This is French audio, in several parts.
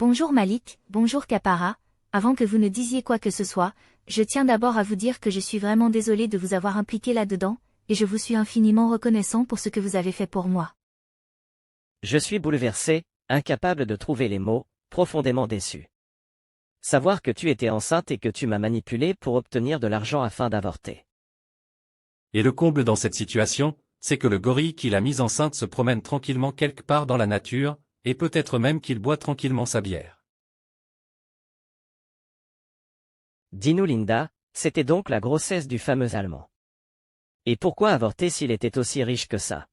Bonjour Malik, bonjour Kapara, avant que vous ne disiez quoi que ce soit, je tiens d'abord à vous dire que je suis vraiment désolé de vous avoir impliqué là-dedans, et je vous suis infiniment reconnaissant pour ce que vous avez fait pour moi. Je suis bouleversé, incapable de trouver les mots, profondément déçu. Savoir que tu étais enceinte et que tu m'as manipulé pour obtenir de l'argent afin d'avorter. Et le comble dans cette situation, c'est que le gorille qui l'a mise enceinte se promène tranquillement quelque part dans la nature, et peut-être même qu'il boit tranquillement sa bière. Dis-nous Linda, c'était donc la grossesse du fameux Allemand. Et pourquoi avorter s'il était aussi riche que ça?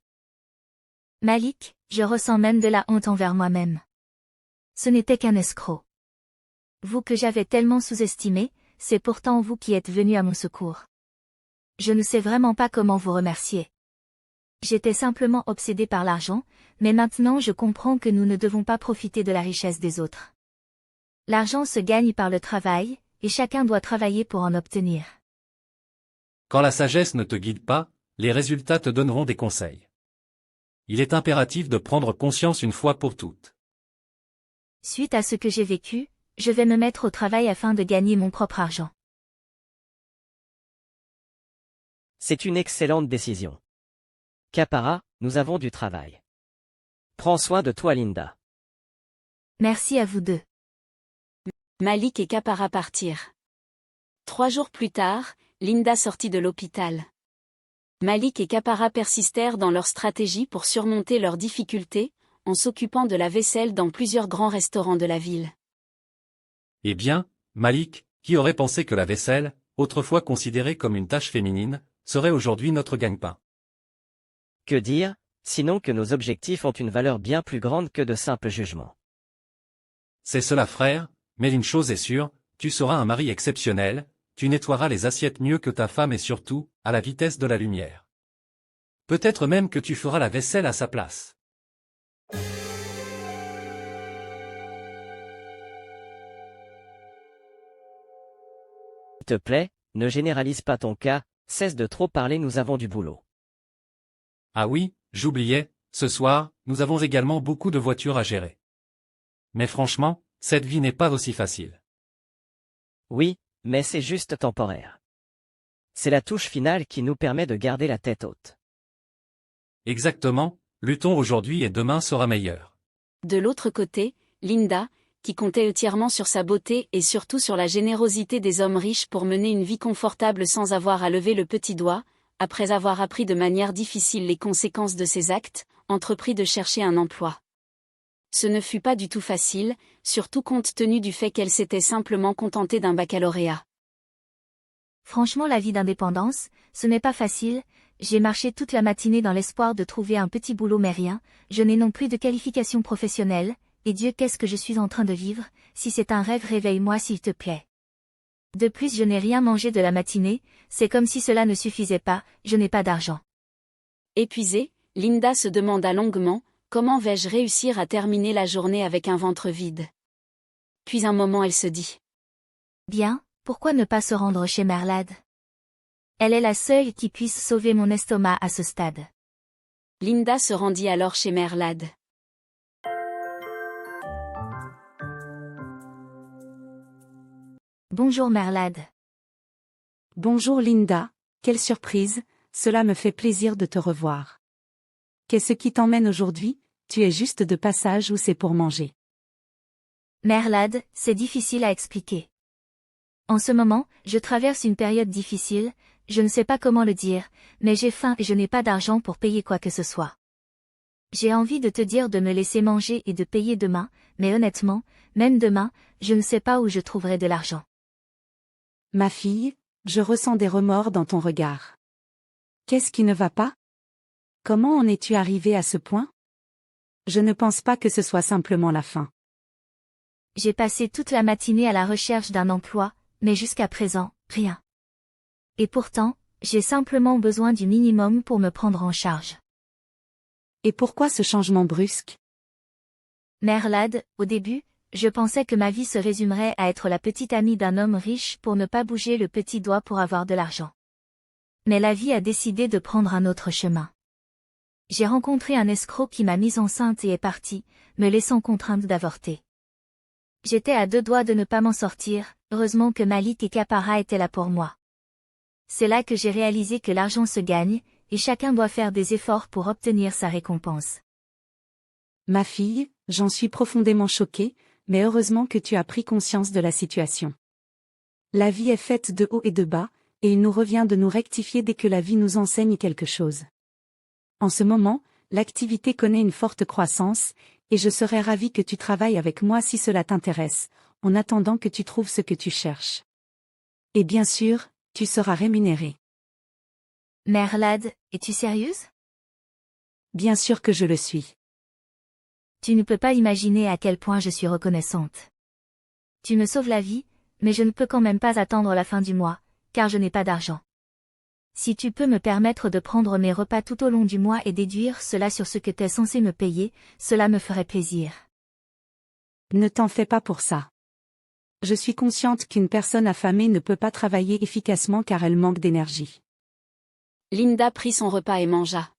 Malik, je ressens même de la honte envers moi-même. Ce n'était qu'un escroc. Vous que j'avais tellement sous-estimé, c'est pourtant vous qui êtes venu à mon secours. Je ne sais vraiment pas comment vous remercier. J'étais simplement obsédée par l'argent, mais maintenant je comprends que nous ne devons pas profiter de la richesse des autres. L'argent se gagne par le travail, et chacun doit travailler pour en obtenir. Quand la sagesse ne te guide pas, les résultats te donneront des conseils. Il est impératif de prendre conscience une fois pour toutes. Suite à ce que j'ai vécu, je vais me mettre au travail afin de gagner mon propre argent. C'est une excellente décision. Kapara, nous avons du travail. Prends soin de toi Linda. Merci à vous deux. Malik et Kapara partirent. 3 jours plus tard, Linda sortit de l'hôpital. Malik et Kapara persistèrent dans leur stratégie pour surmonter leurs difficultés, en s'occupant de la vaisselle dans plusieurs grands restaurants de la ville. Eh bien, Malik, qui aurait pensé que la vaisselle, autrefois considérée comme une tâche féminine, serait aujourd'hui notre gagne-pain? Que dire, sinon que nos objectifs ont une valeur bien plus grande que de simples jugements. C'est cela frère, mais une chose est sûre, tu seras un mari exceptionnel, tu nettoieras les assiettes mieux que ta femme et surtout, à la vitesse de la lumière. Peut-être même que tu feras la vaisselle à sa place. S'il te plaît, ne généralise pas ton cas, cesse de trop parler, nous avons du boulot. Ah oui, j'oubliais, ce soir, nous avons également beaucoup de voitures à gérer. Mais franchement, cette vie n'est pas aussi facile. Oui, mais c'est juste temporaire. C'est la touche finale qui nous permet de garder la tête haute. Exactement, luttons aujourd'hui et demain sera meilleur. De l'autre côté, Linda, qui comptait entièrement sur sa beauté et surtout sur la générosité des hommes riches pour mener une vie confortable sans avoir à lever le petit doigt, après avoir appris de manière difficile les conséquences de ses actes, entreprit de chercher un emploi. Ce ne fut pas du tout facile, surtout compte tenu du fait qu'elle s'était simplement contentée d'un baccalauréat. Franchement, la vie d'indépendance, ce n'est pas facile. J'ai marché toute la matinée dans l'espoir de trouver un petit boulot mais rien, je n'ai non plus de qualification professionnelle, et Dieu qu'est-ce que je suis en train de vivre, si c'est un rêve réveille-moi s'il te plaît. De plus je n'ai rien mangé de la matinée, c'est comme si cela ne suffisait pas, je n'ai pas d'argent. Épuisée, Linda se demanda longuement, comment vais-je réussir à terminer la journée avec un ventre vide? Puis un moment elle se dit. Bien, pourquoi ne pas se rendre chez Merlade? Elle est la seule qui puisse sauver mon estomac à ce stade. Linda se rendit alors chez Merlade. Bonjour Merlade. Bonjour Linda, quelle surprise, cela me fait plaisir de te revoir. Qu'est-ce qui t'emmène aujourd'hui? Tu es juste de passage ou c'est pour manger? Merlade, c'est difficile à expliquer. En ce moment, je traverse une période difficile, je ne sais pas comment le dire, mais j'ai faim et je n'ai pas d'argent pour payer quoi que ce soit. J'ai envie de te dire de me laisser manger et de payer demain, mais honnêtement, même demain, je ne sais pas où je trouverai de l'argent. Ma fille, je ressens des remords dans ton regard. Qu'est-ce qui ne va pas? Comment en es-tu arrivée à ce point? Je ne pense pas que ce soit simplement la faim. J'ai passé toute la matinée à la recherche d'un emploi, mais jusqu'à présent, rien. Et pourtant, j'ai simplement besoin du minimum pour me prendre en charge. Et pourquoi ce changement brusque? Merlade, au début, je pensais que ma vie se résumerait à être la petite amie d'un homme riche pour ne pas bouger le petit doigt pour avoir de l'argent. Mais la vie a décidé de prendre un autre chemin. J'ai rencontré un escroc qui m'a mise enceinte et est parti, me laissant contrainte d'avorter. J'étais à 2 doigts de ne pas m'en sortir, heureusement que Malik et Kapara étaient là pour moi. C'est là que j'ai réalisé que l'argent se gagne, et chacun doit faire des efforts pour obtenir sa récompense. Ma fille, j'en suis profondément choquée, mais heureusement que tu as pris conscience de la situation. La vie est faite de hauts et de bas, et il nous revient de nous rectifier dès que la vie nous enseigne quelque chose. En ce moment, l'activité connaît une forte croissance, et je serais ravie que tu travailles avec moi si cela t'intéresse, en attendant que tu trouves ce que tu cherches. Et bien sûr, tu seras rémunérée. Mère Lad, es-tu sérieuse? Bien sûr que je le suis. Tu ne peux pas imaginer à quel point je suis reconnaissante. Tu me sauves la vie, mais je ne peux quand même pas attendre la fin du mois, car je n'ai pas d'argent. Si tu peux me permettre de prendre mes repas tout au long du mois et déduire cela sur ce que tu es censé me payer, cela me ferait plaisir. Ne t'en fais pas pour ça. Je suis consciente qu'une personne affamée ne peut pas travailler efficacement car elle manque d'énergie. Linda prit son repas et mangea.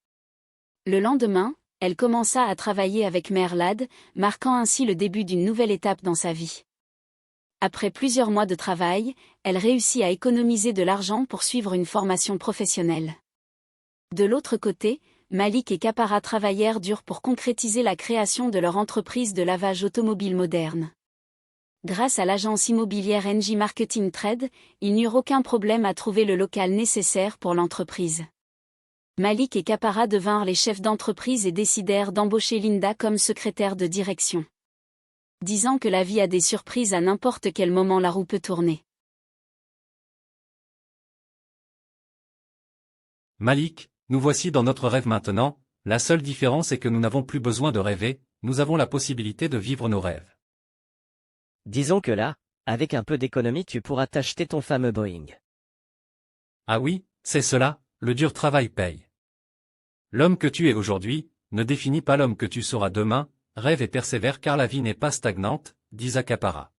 Le lendemain, elle commença à travailler avec Mère Lad, marquant ainsi le début d'une nouvelle étape dans sa vie. Après plusieurs mois de travail, elle réussit à économiser de l'argent pour suivre une formation professionnelle. De l'autre côté, Malik et Kapara travaillèrent dur pour concrétiser la création de leur entreprise de lavage automobile moderne. Grâce à l'agence immobilière NJ Marketing Trade, ils n'eurent aucun problème à trouver le local nécessaire pour l'entreprise. Malik et Kapara devinrent les chefs d'entreprise et décidèrent d'embaucher Linda comme secrétaire de direction. Disant que la vie a des surprises à n'importe quel moment la roue peut tourner. Malik, nous voici dans notre rêve maintenant, la seule différence est que nous n'avons plus besoin de rêver, nous avons la possibilité de vivre nos rêves. Disons que là, avec un peu d'économie tu pourras t'acheter ton fameux Boeing. Ah oui, c'est cela, le dur travail paye. L'homme que tu es aujourd'hui, ne définit pas l'homme que tu seras demain, rêve et persévère car la vie n'est pas stagnante, dit Kapara.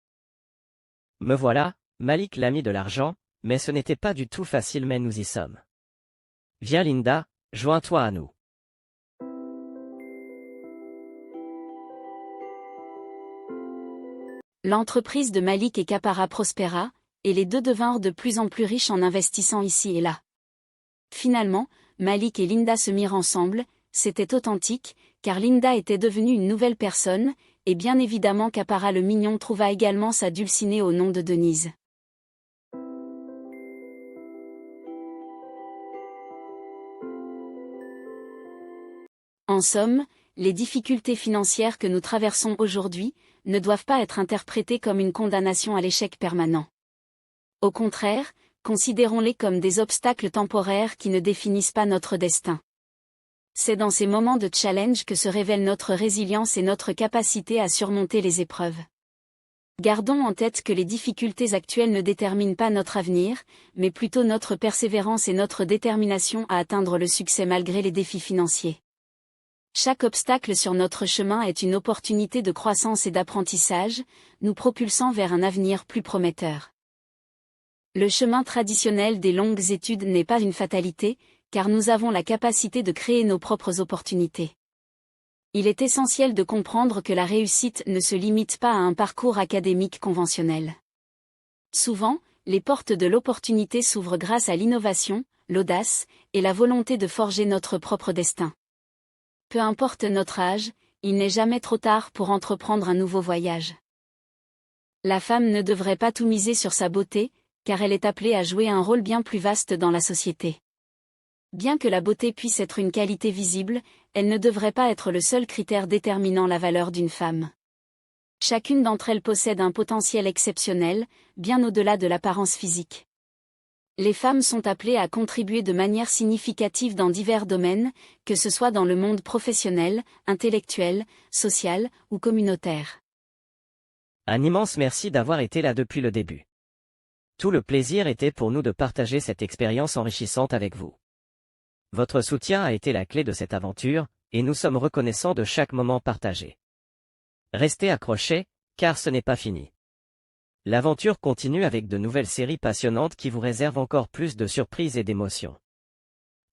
Me voilà, Malik l'ami de l'argent, mais ce n'était pas du tout facile mais nous y sommes. Viens Linda, joins-toi à nous. L'entreprise de Malik et Kapara prospéra, et les deux devinrent de plus en plus riches en investissant ici et là. Finalement, Malik et Linda se mirent ensemble, c'était authentique, car Linda était devenue une nouvelle personne, et bien évidemment Kapara le mignon trouva également sa dulcinée au nom de Denise. En somme, les difficultés financières que nous traversons aujourd'hui ne doivent pas être interprétées comme une condamnation à l'échec permanent. Au contraire, considérons-les comme des obstacles temporaires qui ne définissent pas notre destin. C'est dans ces moments de challenge que se révèle notre résilience et notre capacité à surmonter les épreuves. Gardons en tête que les difficultés actuelles ne déterminent pas notre avenir, mais plutôt notre persévérance et notre détermination à atteindre le succès malgré les défis financiers. Chaque obstacle sur notre chemin est une opportunité de croissance et d'apprentissage, nous propulsant vers un avenir plus prometteur. Le chemin traditionnel des longues études n'est pas une fatalité, car nous avons la capacité de créer nos propres opportunités. Il est essentiel de comprendre que la réussite ne se limite pas à un parcours académique conventionnel. Souvent, les portes de l'opportunité s'ouvrent grâce à l'innovation, l'audace, et la volonté de forger notre propre destin. Peu importe notre âge, il n'est jamais trop tard pour entreprendre un nouveau voyage. La femme ne devrait pas tout miser sur sa beauté, car elle est appelée à jouer un rôle bien plus vaste dans la société. Bien que la beauté puisse être une qualité visible, elle ne devrait pas être le seul critère déterminant la valeur d'une femme. Chacune d'entre elles possède un potentiel exceptionnel, bien au-delà de l'apparence physique. Les femmes sont appelées à contribuer de manière significative dans divers domaines, que ce soit dans le monde professionnel, intellectuel, social ou communautaire. Un immense merci d'avoir été là depuis le début. Tout le plaisir était pour nous de partager cette expérience enrichissante avec vous. Votre soutien a été la clé de cette aventure, et nous sommes reconnaissants de chaque moment partagé. Restez accrochés, car ce n'est pas fini. L'aventure continue avec de nouvelles séries passionnantes qui vous réservent encore plus de surprises et d'émotions.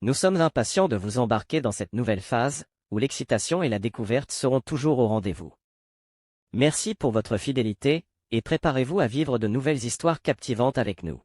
Nous sommes impatients de vous embarquer dans cette nouvelle phase, où l'excitation et la découverte seront toujours au rendez-vous. Merci pour votre fidélité, et préparez-vous à vivre de nouvelles histoires captivantes avec nous.